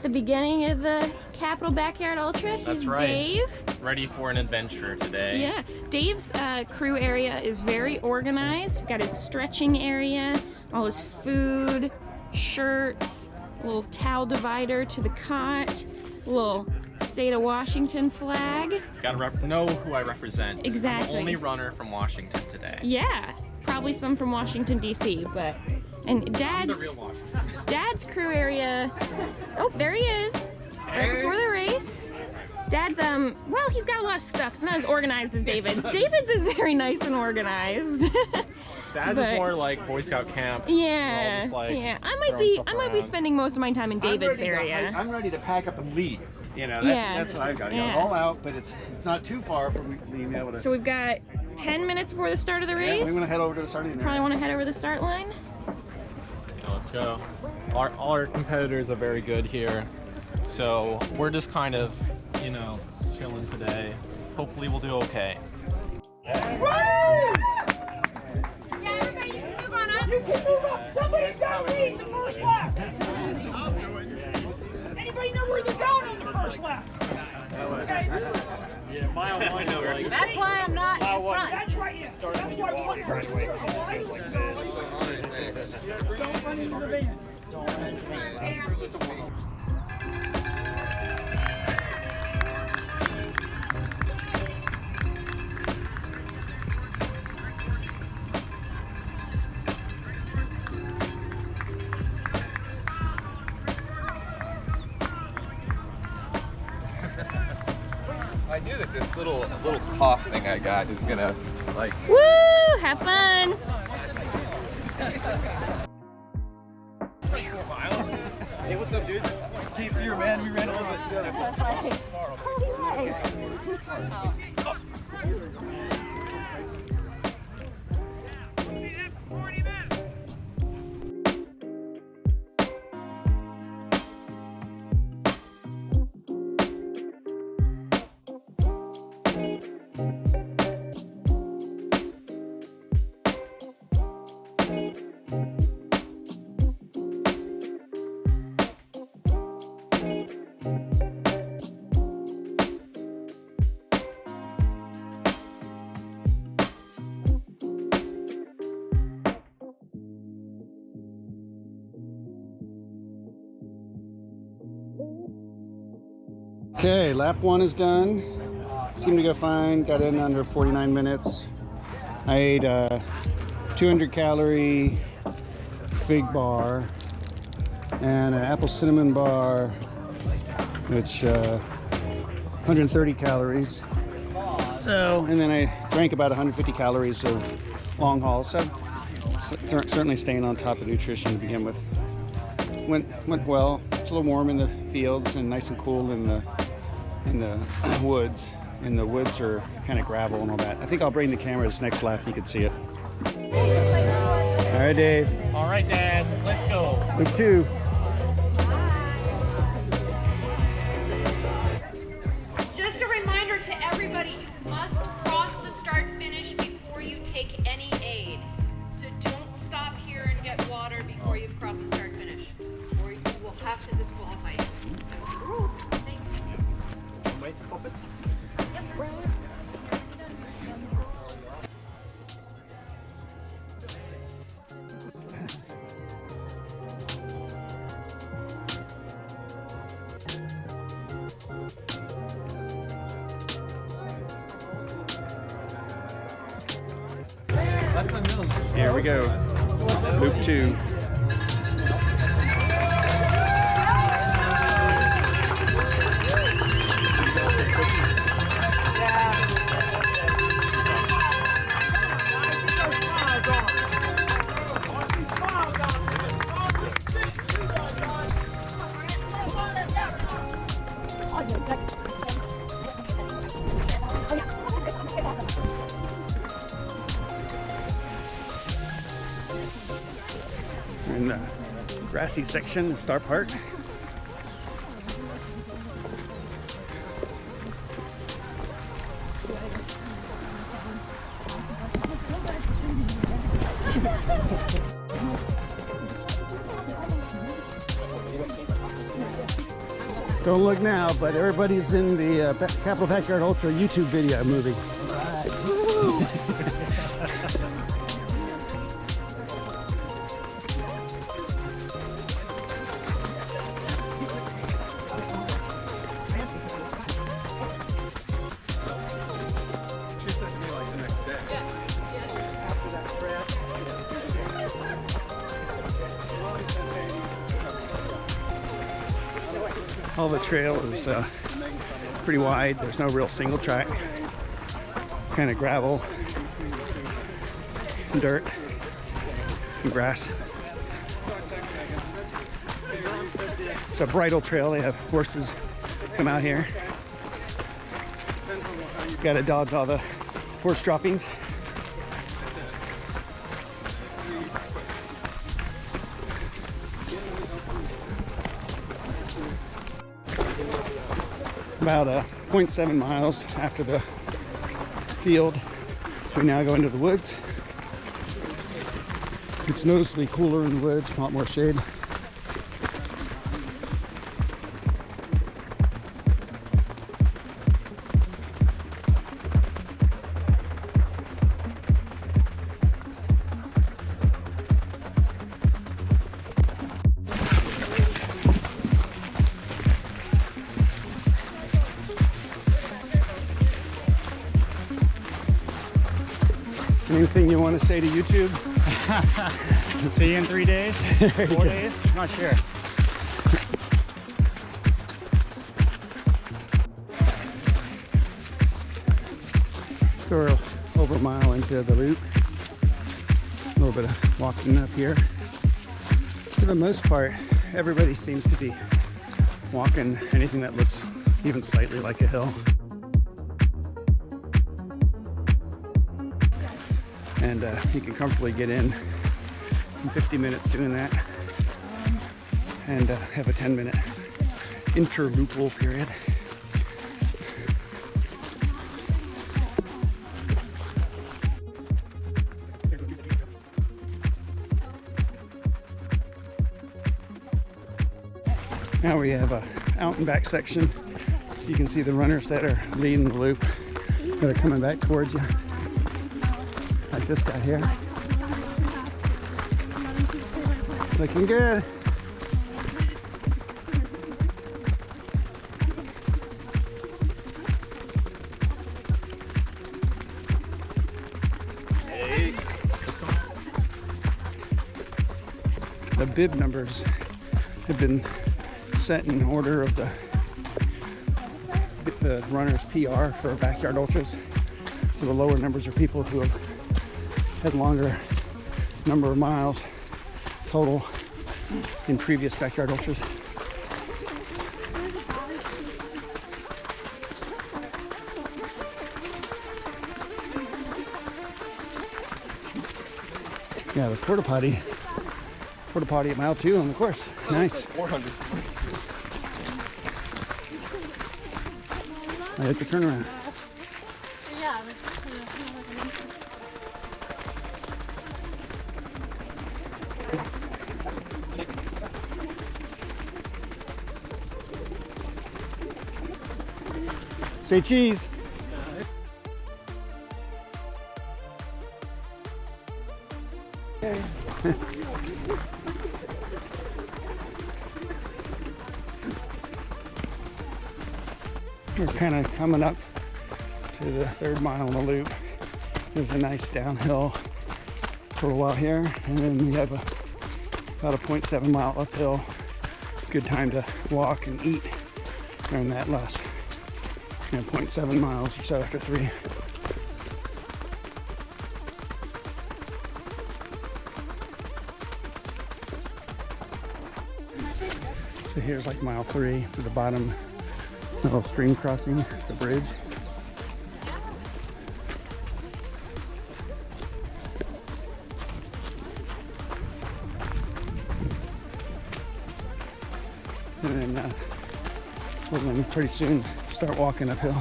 the beginning of the Capital Backyard Ultra. That's He's right. Dave. Ready for an adventure today. Yeah, Dave's crew area is very organized. He's got his stretching area, all his food, shirts, a little towel divider to the cot, a little state of Washington flag. Gotta know who I represent. Exactly. I'm the only runner from Washington today. Yeah, probably some from Washington, D.C., but... And I'm the real Washington. Dad's crew area, oh, there he is, right before the race. Dad's, well, he's got a lot of stuff. It's not as organized as David's. David's is very nice and organized. Dad's is more like Boy Scout camp. Yeah, Just like yeah. I might be spending most of my time in David's area. I'm ready to pack up and leave. You know, that's what I've got. Yeah. All out, but it's not too far from being able to. So we've got 10 minutes before the start of the race. Yeah, we want to head over to the starting line. Probably want to head over the start line. Yeah, let's go. All our competitors are very good here, so we're just kind of, you know, chilling today. Hopefully we'll do okay. Yeah, everybody, you can move on up. You can move up. Somebody's got to lead the first lap. Anybody know where they're going on the first lap? Okay. Yeah, mile one. That's why I'm not in front. That's right. Yeah. That's why we want to don't run into the van. Don't run into the van. I knew that this little cough thing I got is gonna like. Woo! Have fun! Hey, what's up, dude? Cape Fear, man. We ran a little bit together. Okay, lap one is done. Seemed to go fine. Got in under 49 minutes. I ate a 200 calorie fig bar and an apple cinnamon bar, which 130 calories. So, and then I drank about 150 calories of long haul. So, certainly staying on top of nutrition to begin with. Went well. It's a little warm in the fields and nice and cool in the woods. And the woods are kind of gravel and all that. I think I'll bring the camera this next lap. You can see it. All right, Dave. All right, Dad. Let's go. Loop 2. Just a reminder to everybody, you must cross the start finish before you take any aid. So don't stop here and get water before you've crossed the start finish, or you will have to disqualify you. Thanks. Wait to pop it. Yep. Here we go. Loop 2. In the grassy section, the start part. Don't look now, but everybody's in the Capital Backyard Ultra YouTube video movie. All the trail is pretty wide. There's no real single track. Kind of gravel, and dirt, and grass. It's a bridle trail. They have horses come out here. Got to dodge all the horse droppings. About 0.7 miles after the field, so we now go into the woods. It's noticeably cooler in the woods, a lot more shade. Anything you want to say to YouTube? See you in 3 days? 4 days? Not sure. So we're over a mile into the loop. A little bit of walking up here. For the most part, everybody seems to be walking anything that looks even slightly like a hill. And you can comfortably get in 50 minutes doing that and have a 10-minute interloopal period. Now we have a out and back section, so you can see the runners that are leading the loop that are coming back towards you. Like this guy here. Looking good. Hey. The bib numbers have been set in order of the runner's PR for backyard ultras. So the lower numbers are people who have had longer number of miles total in previous backyard ultras. Yeah, the porta potty at mile 2 on the course. Nice. 400. I hit the turnaround. Say cheese. We're kind of coming up to the 3rd mile in the loop. There's a nice downhill for a while here, and then we have about a 0.7 mile uphill. Good time to walk and eat during that last 0.7 miles or so after 3. So here's like mile 3 to the bottom, little stream crossing, the bridge. And then we're going to pretty soon start walking uphill.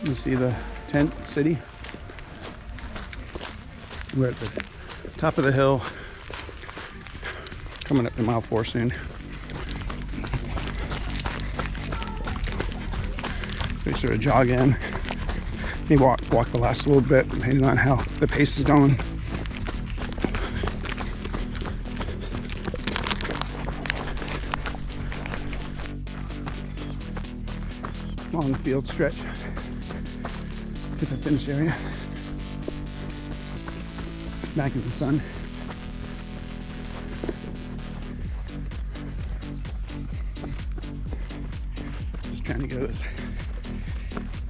You see the tent city? We're at the top of the hill, coming up to mile 4 soon. We sort of jog in, maybe walk the last little bit, depending on how the pace is going. Along the field stretch to the finish area. Back in the sun. Just trying to go as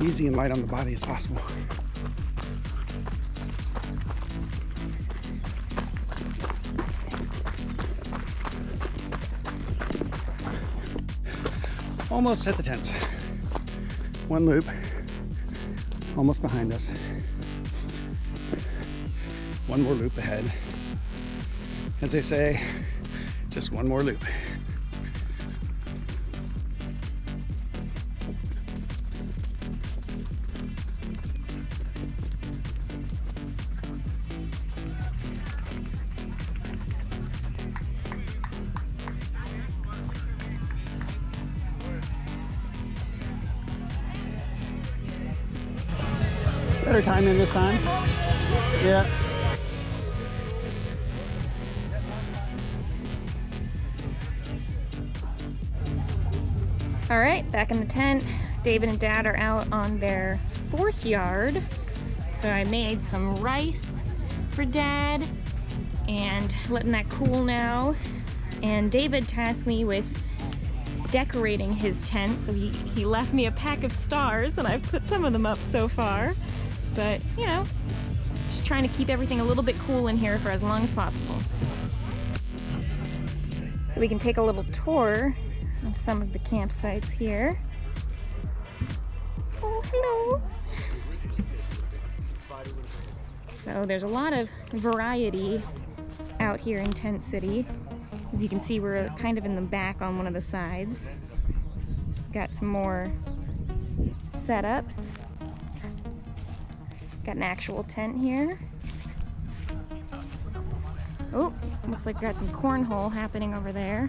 easy and light on the body as possible. Almost hit the tents. One loop, almost behind us. One more loop ahead. As they say, just one more loop. Better time in this time. Yeah. All right, back in the tent. David and Dad are out on their 4th yard. So I made some rice for Dad and letting that cool now. And David tasked me with decorating his tent. So he left me a pack of stars and I've put some of them up so far. But, you know, just trying to keep everything a little bit cool in here for as long as possible. So we can take a little tour of some of the campsites here. Oh, hello. So there's a lot of variety out here in Tent City. As you can see, we're kind of in the back on one of the sides. Got some more setups. Got an actual tent here. Oh, looks like we got some cornhole happening over there.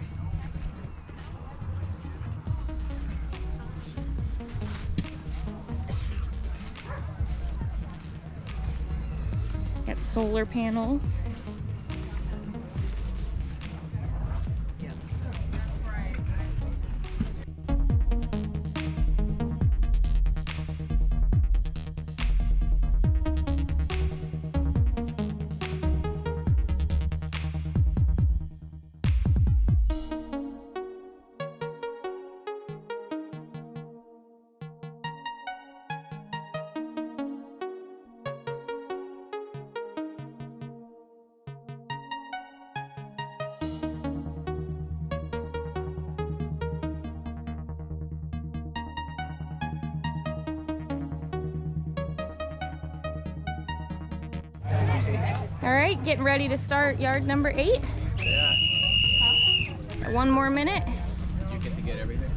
Got solar panels. All right, getting ready to start yard number 8. Yeah. Got 1 more minute. You get to get everything.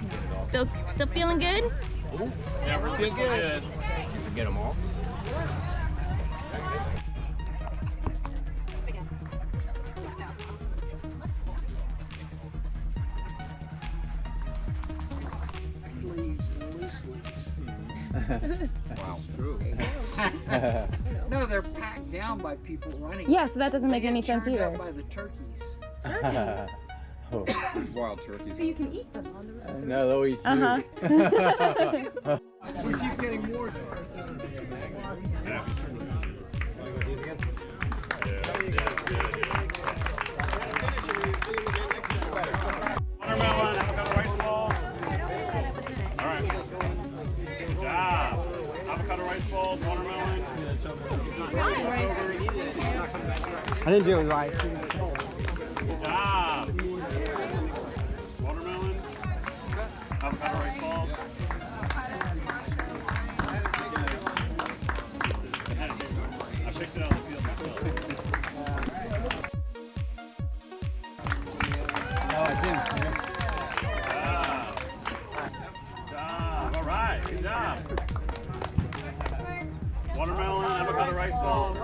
You get it all. Still feeling good? Ooh, yeah, we're still good. You get them all. Wow, true. No, they're packed down by people running. Yeah, so that doesn't make any sense Turned either. out by the turkeys. Wild turkeys. So you can eat them on the road. No, they'll eat you. We keep getting more cars that are Watermelon, avocado rice balls. All right. Good job. Avocado rice balls, watermelon. I didn't do it right. Good job. Watermelon, avocado rice balls. I picked it out of the field myself. Oh, I see him. Good job. All right. Good job. Watermelon, avocado rice balls.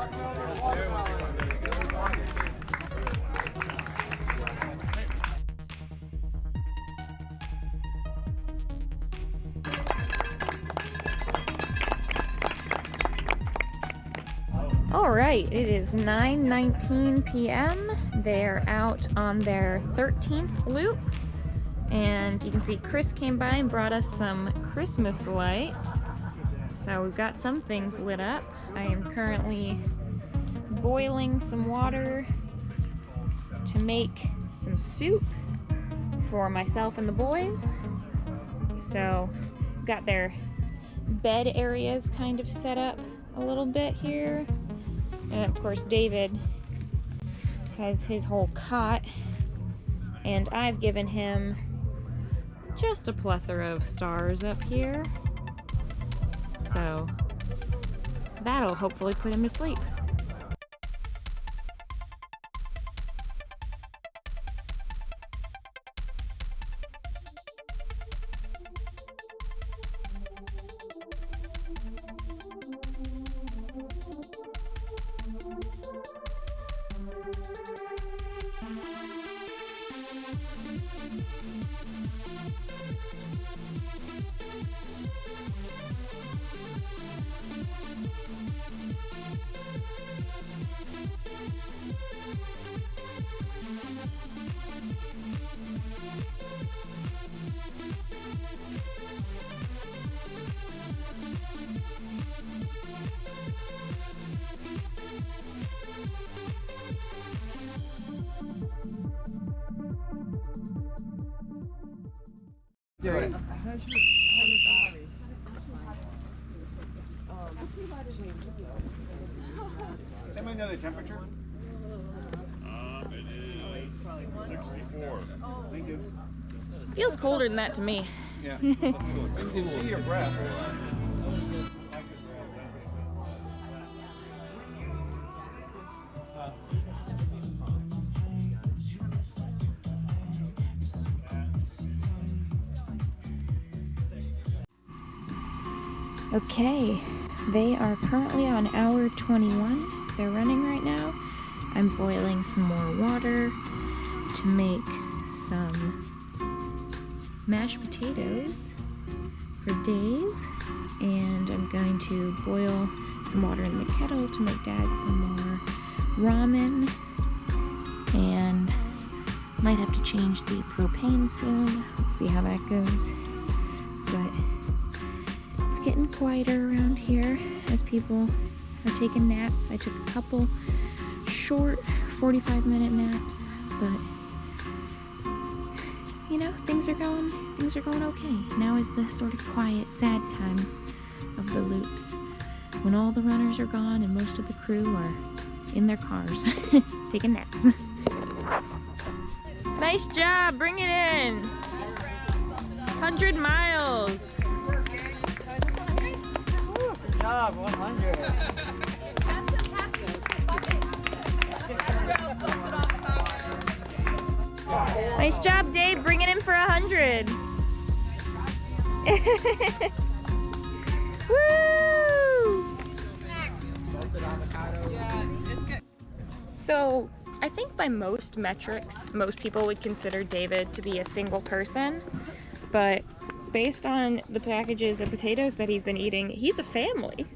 right, it is 9:19 p.m. They're out on their 13th loop. And you can see Chris came by and brought us some Christmas lights. So we've got some things lit up. I am currently boiling some water to make some soup for myself and the boys. So got their bed areas kind of set up a little bit here. And of course David has his whole cot, and I've given him just a plethora of stars up here. So that'll hopefully put him to sleep. Do it. Does anybody know the temperature? It is 64. Thank you. Feels colder than that to me. Yeah. You can see your breath. Okay, they are currently on hour 21. They're running right now. I'm boiling some more water to make some mashed potatoes for Dave, and I'm going to boil some water in the kettle to make Dad some more ramen, and might have to change the propane soon. We'll see how that goes. But getting quieter around here as people are taking naps. I took a couple short 45-minute naps, but you know, things are going okay. Now is the sort of quiet, sad time of the loops, when all the runners are gone and most of the crew are in their cars taking naps. Nice job, bring it in. 100 miles. Job, 100. Nice job, Dave. Bring it in for 100. Woo! So, I think by most metrics, most people would consider David to be a single person, but based on the packages of potatoes that he's been eating, he's a family.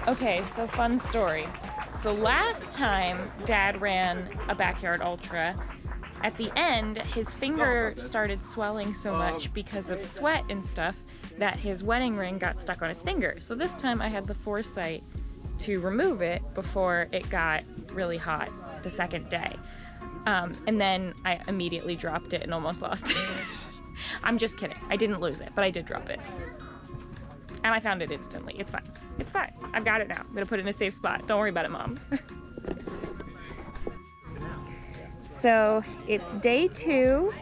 Okay, so fun story. So last time Dad ran a backyard ultra, at the end his finger started swelling so much because of sweat and stuff that his wedding ring got stuck on his finger. So this time I had the foresight to remove it before it got really hot the second day. And then I immediately dropped it and almost lost it. I'm just kidding. I didn't lose it, but I did drop it. And I found it instantly. It's fine. It's fine. I've got it now. I'm gonna put it in a safe spot. Don't worry about it, Mom. So it's day 2,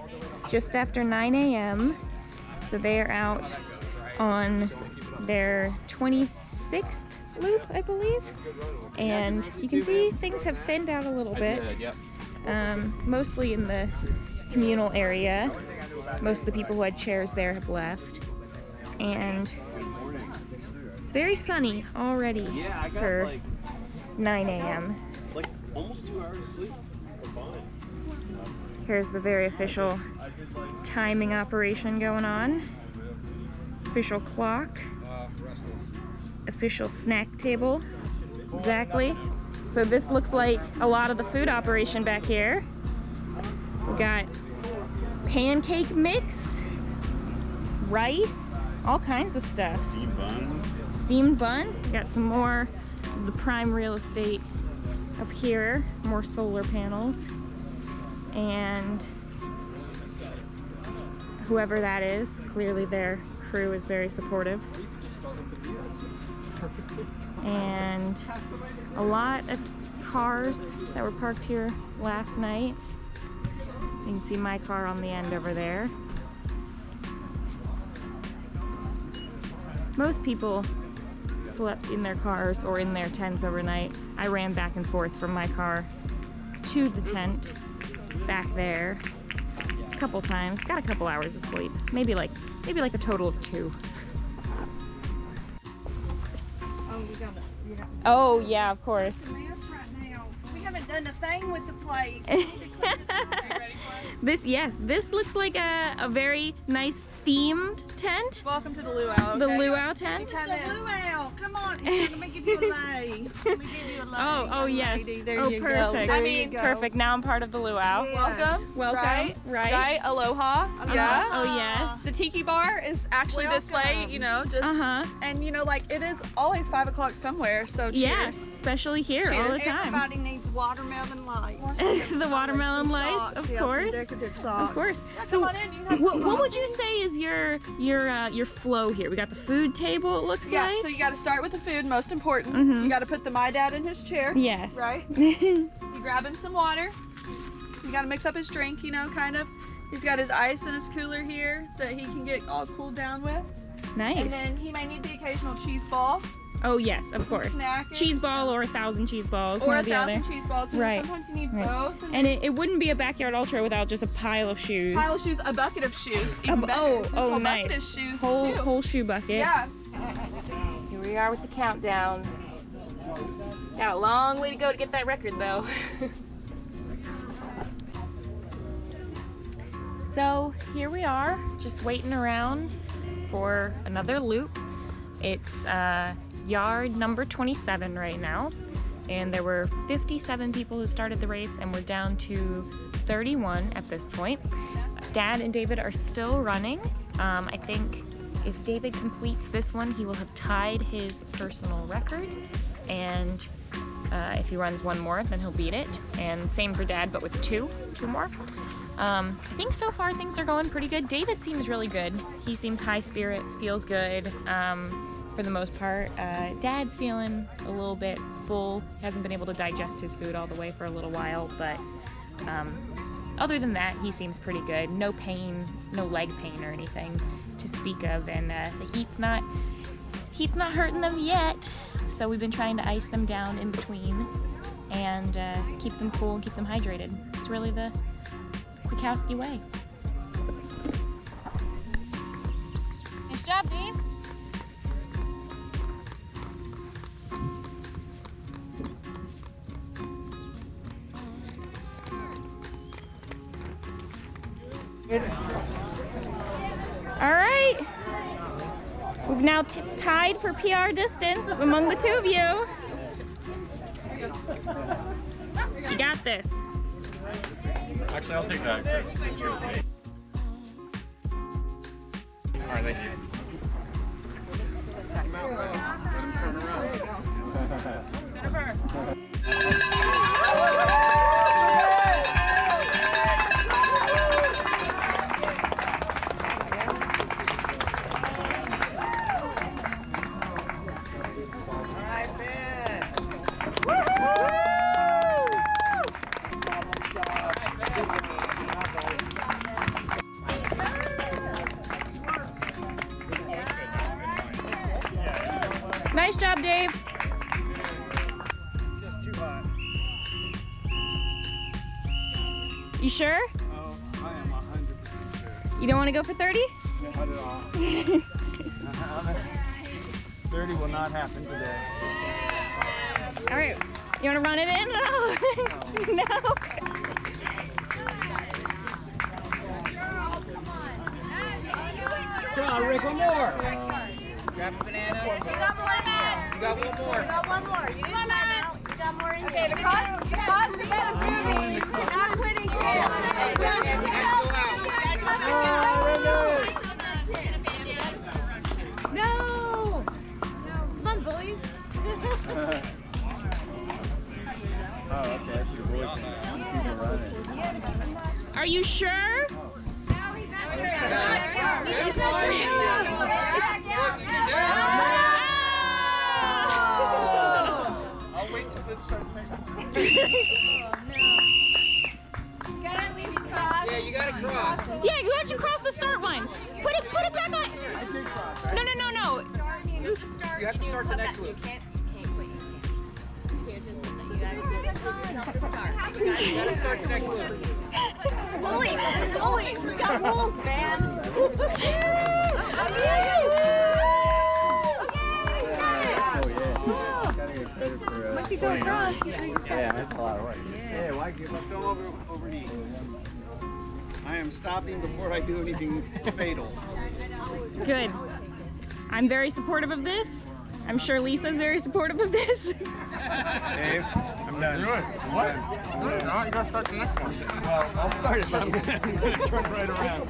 just after 9 a.m. So they are out on their 26th loop, I believe. And you can see things have thinned out a little bit. Mostly in the communal area. Most of the people who had chairs there have left. And it's very sunny already for 9 a.m. Like almost 2 hours of sleep. Here's the very official timing operation going on. Official clock. official snack table. Exactly. So this looks like a lot of the food operation back here. We got pancake mix, rice, all kinds of stuff. Steamed buns. Steamed bun. We got some more of the prime real estate up here. More solar panels. And whoever that is, clearly their crew is very supportive. And a lot of cars that were parked here last night. You can see my car on the end over there. Most people slept in their cars or in their tents overnight. I ran back and forth from my car to the tent back there a couple times. Got a couple hours of sleep. Maybe like a total of 2. Oh yeah, of course. We haven't done a thing with the place. This looks like a very nice themed tent. Welcome to the luau. The luau tent. The luau. Come on, here, let me give you a lay. Let me give you a lay. Oh yes. Lady. There oh you perfect. go. I mean, perfect. Now I'm part of the luau. Welcome. Welcome. Right. Aloha. Yeah. Oh yes. The tiki bar is actually this way, you know, just and you know, like it is always 5 o'clock somewhere, so cheers. Yes, especially here all the time. Everybody needs watermelon lights. The watermelon lights, of course. Of course. So what would you say is your flow here? We got the food table, it looks like. So you got to start with the food, most important. You got to put my dad in his chair. Yes. Right? You grab him some water. You got to mix up his drink, you know, kind of. He's got his ice in his cooler here that he can get all cooled down with. Nice. And then he may need the occasional cheese ball. Oh yes, of course. Cheese ball or 1,000 cheese balls. Or one 1,000 cheese balls. So right. Sometimes you need both. And it wouldn't be a backyard ultra without just a pile of shoes. Pile of shoes, a bucket of shoes. Oh, whole nice. Bucket of shoes Whole shoe bucket. Yeah. Here we are with the countdown. Got a long way to go to get that record though. So here we are, just waiting around for another loop. It's yard number 27 right now, and there were 57 people who started the race, and we're down to 31 at this point. Dad and David are still running. I think if David completes this one, he will have tied his personal record, and if he runs one more, then he'll beat it. And same for Dad, but with two more. I think so far things are going pretty good. David seems really good. He seems high spirits, feels good for the most part. Dad's feeling a little bit full. Hasn't been able to digest his food all the way for a little while, but other than that, he seems pretty good. No pain, no leg pain or anything to speak of, and the heat's not hurting them yet. So we've been trying to ice them down in between and keep them cool and keep them hydrated. It's really the Kwiatkowski way. Nice job, Dean. Good. All right. We've now tied for PR distance among the two of you. You got this. Actually, I'll take that, Chris. All right, thank you. Nice job, Dave. Just too hot. You sure? Oh, I am 100% sure. You don't want to go for 30? Not at all. 30 will not happen today. All right. You want to run it in? No. No. Come on, Rick, one more. Grab a banana. You got more in there. You got one more. You got one more. You didn't time out. You got more in there. Okay, the cost we got a few of these. You're not quitting here. No. Come on, boys. Are you sure? I'll wait till this starts next time. Yeah, you gotta cross. Yeah, why don't you cross the start line? Put it back on. I did cross, right? No. You have to start the next loop. You gotta start the next loop. Bully, we got rules, man. Once you go across, yeah, that's a lot of work. Yeah, why give us don't overeat. I am stopping before I do anything fatal. Good. I'm very supportive of this. I'm sure Lisa's very supportive of this. Dave, I'm done. Do it. What? No, you gotta start the next one. Well, I'll start it, but I'm gonna turn right around.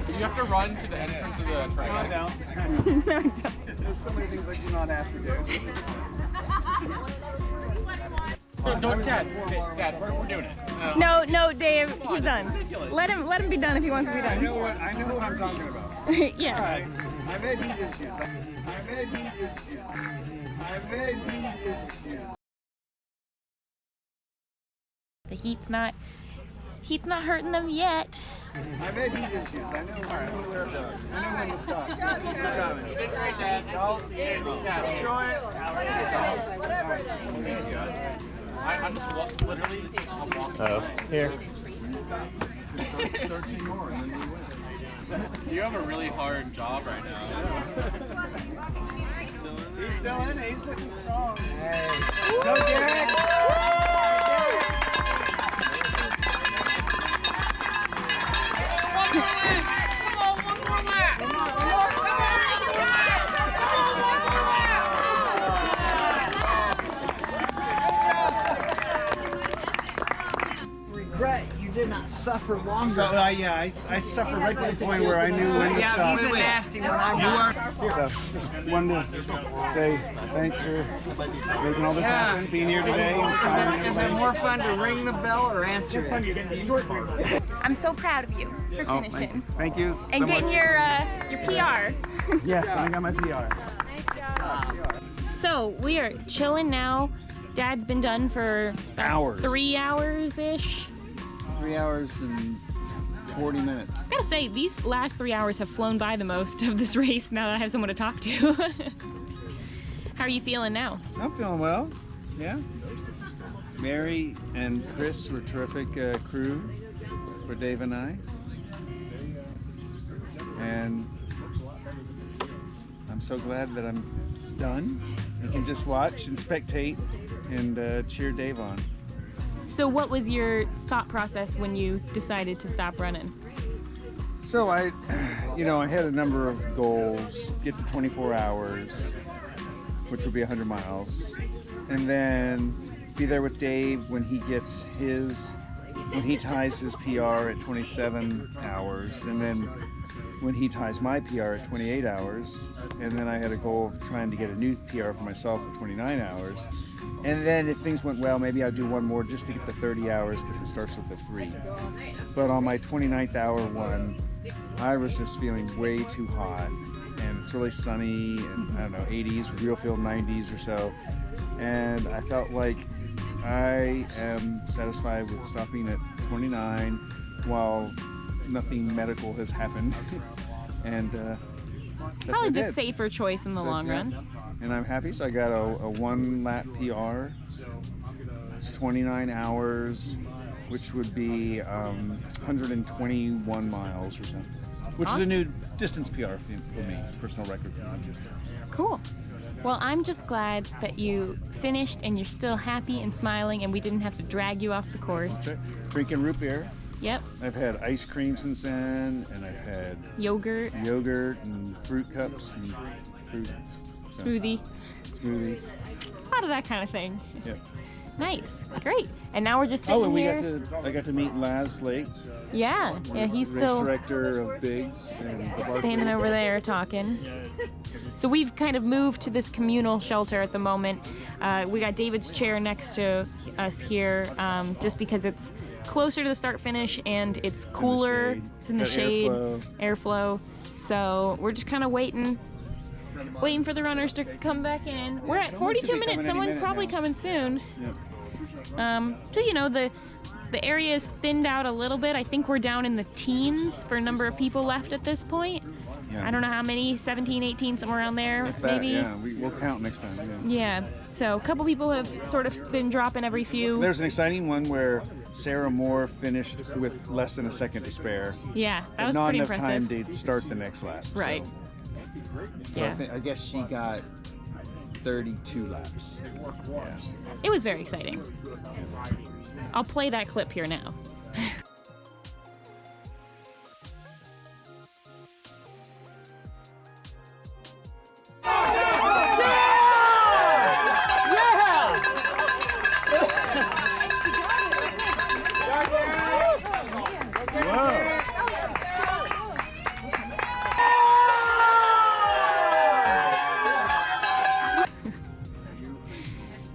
You have to run to the entrance of the track. Calm down. No, don't. There's so many things I do not ask to do. Don't, Dad, we're doing it. No, Dave, he's done. Let him be done if he wants to be I done. know what I'm talking about. Yeah. All right. I've had heat issues. The heat's not hurting them yet. I've had heat issues. I know when to stop. Good job. You did great, Dad. Enjoy it. I'm just literally just walking. Oh, here. 13 more and then we win. You have a really hard job right now. He's still in it. He's looking strong. Hey. Go, Derek! Regret you did not suffer longer. So, I suffered right to the point where I knew when to stop. Yeah, he's a nasty one. I know. So, just wanted to say thanks for making all this happen, being here today. Is it more fun to ring the bell or answer it? I'm so proud of you for finishing Thank you. and so getting much. your PR. Yes, I got my PR. So we are chilling now. Dad's been done for about Hours. 3 hours-ish. 3 hours and 40 minutes. I gotta say, these last 3 hours have flown by the most of this race now that I have someone to talk to. How are you feeling now? I'm feeling well. Yeah. Mary and Chris were terrific crew for Dave and I. And I'm so glad that I'm done. I can just watch and spectate and cheer Dave on. So what was your thought process when you decided to stop running? So I had a number of goals, get to 24 hours, which would be 100 miles, and then be there with Dave when he ties his PR at 27 hours, and then when he ties my PR at 28 hours, and then I had a goal of trying to get a new PR for myself at 29 hours. And then if things went well, maybe I'd do one more just to get to 30 hours because it starts with a 3. But on my 29th hour one, I was just feeling way too hot. And it's really sunny and I don't know, 80s, real feel 90s or so. And I felt like I am satisfied with stopping at 29 while nothing medical has happened. And that's Probably what I the did. safer choice in the long yeah. run. And I'm happy, so I got a 1 lap PR. It's 29 hours, which would be 121 miles or something, which is a new distance PR for me, personal record for me. Cool. Well, I'm just glad that you finished and you're still happy and smiling and we didn't have to drag you off the course. That's right. Drinking root beer. Yep. I've had ice cream since then, and I've had Yogurt. yogurt and fruit cups and fruit. So, Smoothie. Smoothies. A lot of that kind of thing. Yep. Nice. Great. And now we're just sitting Oh, and here. I got to meet Laz Lake. Yeah, he's race still director of Biggs and the standing bartender. over there talking. So we've kind of moved to this communal shelter at the moment. We got David's chair next to us here, just because it's closer to the start finish and it's cooler. It's in the Got shade, airflow. So we're just kind of waiting for the runners to come back in. We're at Someone should 42 be coming minutes. any Someone minute probably now. coming soon. Yep. So you know, the area is thinned out a little bit. I think we're down in the teens for a number of people left at this point. Yeah. I don't know how many, 17, 18, somewhere around there, If that, maybe. yeah, we'll count next time. Yeah. Yeah, so a couple people have sort of been dropping every few. There's an exciting one where Sarah Moore finished with less than a second to spare. Yeah, that But was not pretty enough impressive. time to start the next lap. so- Right. So Yeah. I guess she got 32 laps. Yeah. It was very exciting. I'll play that clip here now.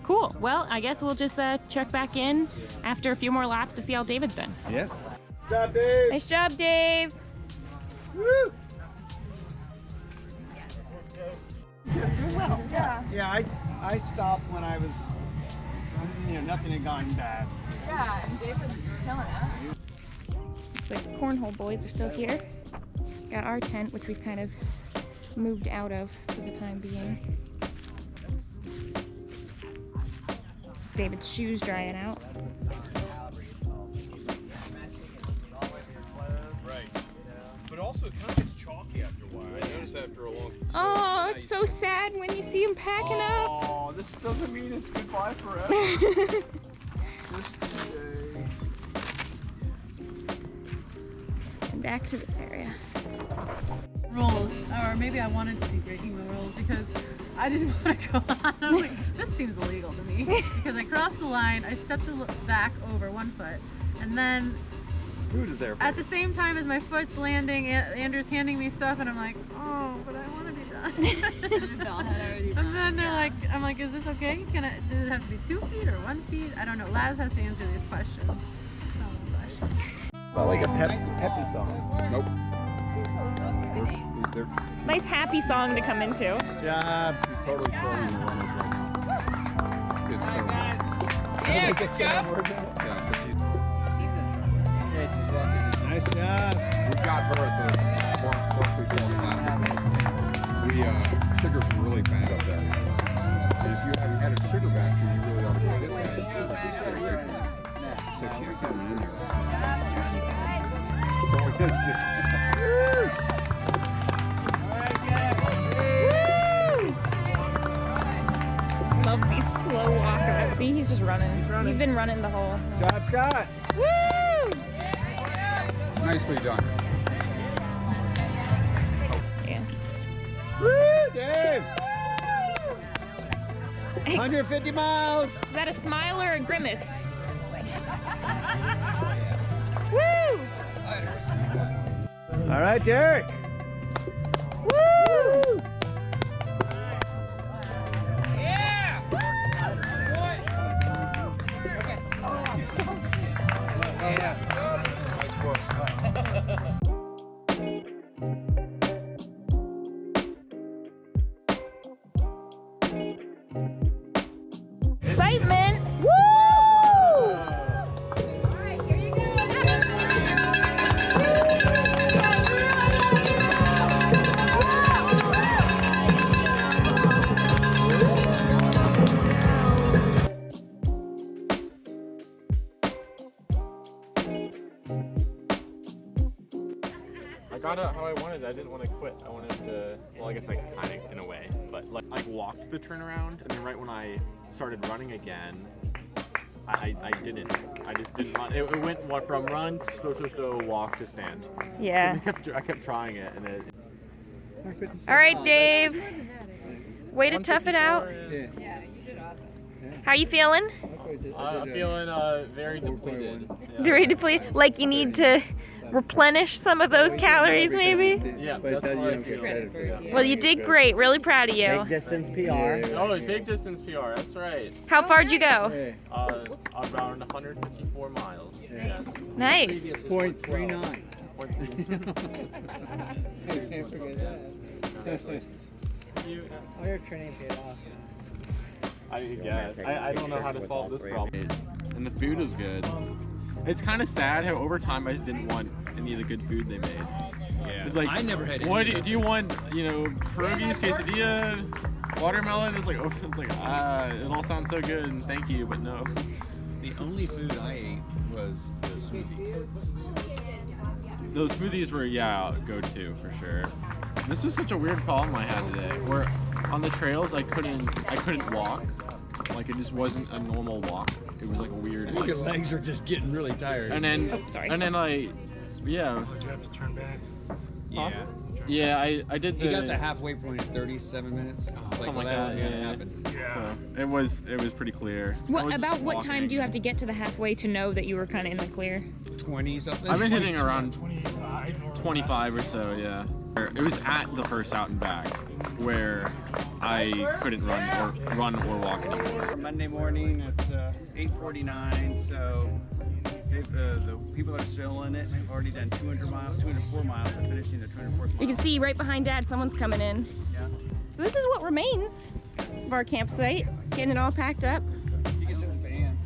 Cool. Well, I guess we'll just check back in after a few more laps to see how David's done. Yes. Good job, Dave. Nice job, Dave. Woo! Yeah. Yeah, I stopped when I was, nothing had gone bad. Yeah, and David's killing it. Looks like the cornhole boys are still here. Got our tent, which we've kind of moved out of for the time being. It's David's shoes drying out. Right. But also, it kind of gets chalky after a while. I noticed after a long time. Oh, it's so sad when you see him packing up. Oh, this doesn't mean it's goodbye forever. Just today. And back to this area. Rules, or maybe I wanted to be breaking the rules because I didn't want to go on. I was like, this seems illegal to me because I crossed the line, I stepped back over 1 foot, and then Food is there. at the same time as my foot's landing, Andrew's handing me stuff, and I'm like, oh, but I want to be done. And then they're like, I'm like, is this okay? Does it have to be 2 feet or 1 feet? I don't know. Laz has to answer these questions. Some of the questions. Well, like a peppy song. Nope. Nice happy song to come into. Good job. Totally throwing the runners right now. Good song. Yeah, good job. Nice job. We got her at the sugars were really bad up there. And if you haven't had a sugar basket, you really ought to get that. So she's coming in there. So it does. Love these slow walkers. See, he's just running. He's been running the whole. Good job, Scott. Woo! Nicely done. Yeah. Woo, Dave. 150 miles. Is that a smile or a grimace? Woo! All right, Derek. Woo! Excitement! Woo! Alright, here you go. I got it how I wanted. I didn't want to quit. I wanted to, well, I guess I kind of in a way, but like I walked the turnaround, and then right when I started running again, I didn't. I just didn't run. It went from run to walk to stand. Yeah. I kept trying it, and All right, Dave. Way to tough it out. Yeah. How you feeling? I'm feeling very depleted. Yeah. Very depleted. Like you need to replenish some of those calories, maybe? Yeah, that's how I feel. Well, you did great. Really proud of you. Big distance PR. Oh, big distance PR. That's right. How far did you go? Around 154 miles. Yes. Nice. 0.39. Can't forget that. Oh, your training paid off. I guess. I don't know how to solve this problem. And the food is good. It's kind of sad how over time I just didn't want any of the good food they made. Yeah. It's like, I never had any. What do you want? You know, pierogies, quesadilla, watermelon? It's like, it all sounds so good and thank you, but no. The only food I ate was the smoothies. Those smoothies were, go-to for sure. This was such a weird problem I had today, where on the trails I couldn't walk. Like it just wasn't a normal walk. It was like a weird. I think your legs are just getting really tired. And then, sorry. Did you have to turn back? Yeah. Yeah, I did. He got the halfway point in 37 minutes. Something like that. Yeah. So it was pretty clear. About what time do you have to get to the halfway to know that you were kind of in the clear? 20 something. I've been hitting around 25. 25 or so. Yeah. It was at the first out and back where I couldn't run or walk anymore. Monday morning, it's 8:49, so the people that are still in it have already done 204 miles. They're finishing the 204th mile. You can see right behind Dad, someone's coming in. Yeah. So this is what remains of our campsite. Getting it all packed up. You can sit in the van.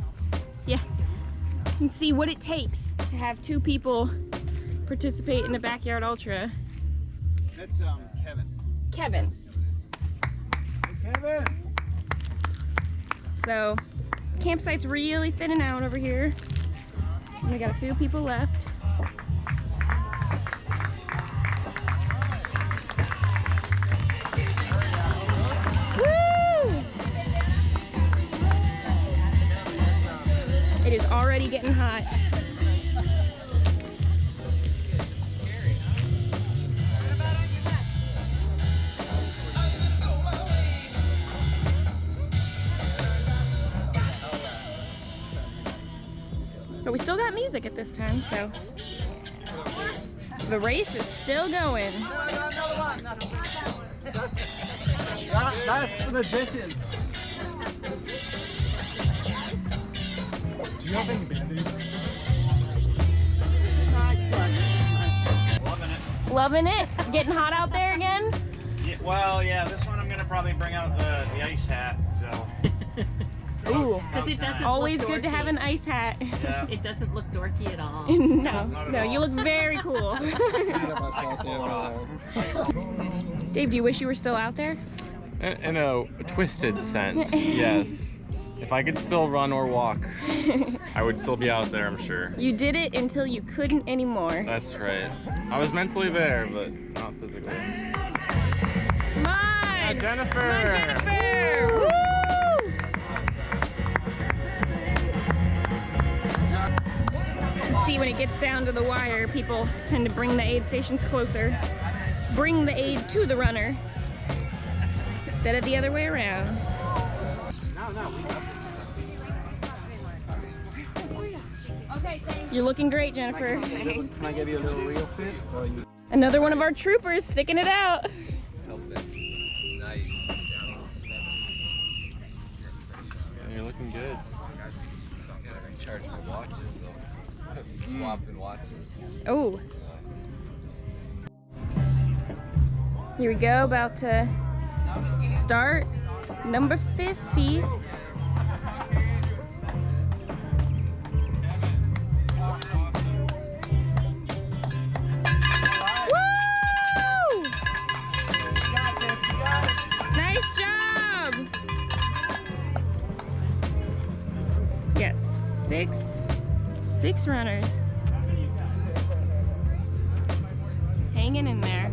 Yeah. You can see what it takes to have two people participate in a backyard ultra. That's Kevin. Kevin. Hey, Kevin. So, campsite's really thinning out over here. And we got a few people left. Woo! It is already getting hot. But we still got music at this time, so the race is still going. That's an addition. Do you have any band-aids? Loving it. Loving it? Getting hot out there again? Yeah, this one I'm gonna probably bring out the ice hat, so. Ooh, Because it doesn't always look good to have dorky. an ice hat. Yeah. It doesn't look dorky at all. No, you look very cool. Dave, do you wish you were still out there? In a twisted sense, yes. If I could still run or walk, I would still be out there, I'm sure. You did it until you couldn't anymore. That's right. I was mentally there, but not physically. Come on! Jennifer! Come on, Jennifer! Woo! See, when it gets down to the wire, people tend to bring the aid stations closer. Bring the aid to the runner instead of the other way around. You're looking great, Jennifer. Can I give you a little reel fit? Another one of our troopers sticking it out. Nice. You're looking good. Gotta recharge my watches though. Swapping watches. Oh. Here we go, about to start number 50. Woo! Nice job! Yes, six runners. Hanging in there.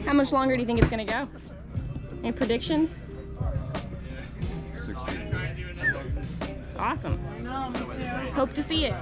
How much longer do you think it's gonna go? Any predictions? 60. Awesome. Hope to see it.